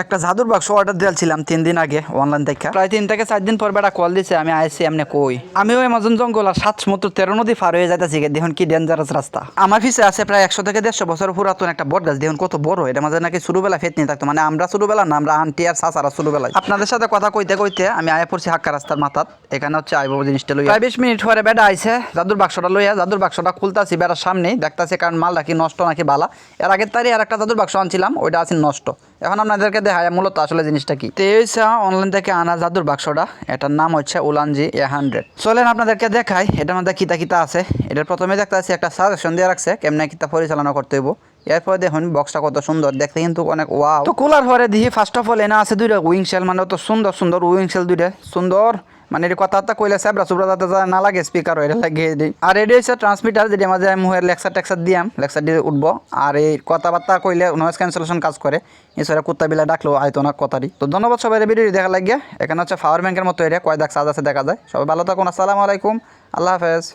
একটা জাদুর বাক্স অর্ডার দিয়েছিলাম 3 দিন আগে অনলাইন থেকে। প্রায় 3 থেকে 4 দিন পর বেটা কল দিছে, আমি আইসি এমনি কই আমিও অ্যামাজন জঙ্গল আর 7 সমুদ্র 13 নদী পার হয়ে যাইতেছি। দেখুন কি ডেঞ্জারাস রাস্তা। আমার পিছে আছে প্রায় 100 থেকে 150 বছর পুরাতন একটা বট গাছ। দেখুন কত বড়। এটা মাঝে নাকি ছোটবেলা ফেট নিয়ে থাকতো, মানে আমরা ছোটবেলা না, আমরা আন্টি আর চাচারা ছোটবেলায়। আপনাদের সাথে কথা কইতে কইতে আমি আয়া পড়ছি হাক্কা রাস্তার মাথাত। এখানে হচ্ছে আইব জিনিসটা লইয়া। প্রায় 20 মিনিট পরে বেটা আইছে জাদুর বাক্সটা লইয়া। জাদুর বাক্সটা খুলতাছি বেটার সামনেই দেখতাছি, কারণ মাল নাকি নষ্ট নাকি বালা। এর আগের তারই আর একটা জাদুর বাক্স আনছিলাম, ওইটা আছে নষ্ট। এখন আপনাদেরকে দেখায় মূলত আসলে জিনিসটা কি। তেইশা অনলাইন থেকে আনা জাদুর বাক্সটা, এটার নাম হচ্ছে উলানজি A100। চলেন আপনাদেরকে দেখাই এটার মধ্যে কিতা কিতা আছে। এটার প্রথমে দেখতে আছে একটা সাজেশন দিয়ে রাখছে কেমনে কিতা পরিচালনা করতে হইব। এরপরে দেখুন বক্সটা কত সুন্দর দেখতে, কিন্তু অনেক ওয়াও। তো কুলার পরে দিয়ে ফার্স্ট অফ অল এনা আছে দুইটা উইংশেল, মানে অত সুন্দর সুন্দর উইংশেল দুইটা সুন্দর, মানে এর কথাবার্তা কইলে স্যাবরা সুবরা যাতে না লাগে স্পিকার এটা লাগিয়ে দিই। আর এটি হচ্ছে ট্রান্সমিটার, যেটি মাঝে মুহের লেকচার টেক্সার দিয়াম, লেকচার দিয়ে উঠবো। আর এই কথাবার্তা কইলে নয়েজ ক্যান্সেলেশন কাজ করে। এছাড়া কুত্তা বিলা ডাকলেও আইতো না কথাটি। তো ধন্যবাদ সবাই ভিডিও দেখা লাগিয়ে। এখানে হচ্ছে পাওয়ার ব্যাংকের মতো এটা কয় দাগ সাজ আছে দেখা যায়। সবাই ভালো থাকুন, আসসালামু আলাইকুম, আল্লাহ হাফেজ।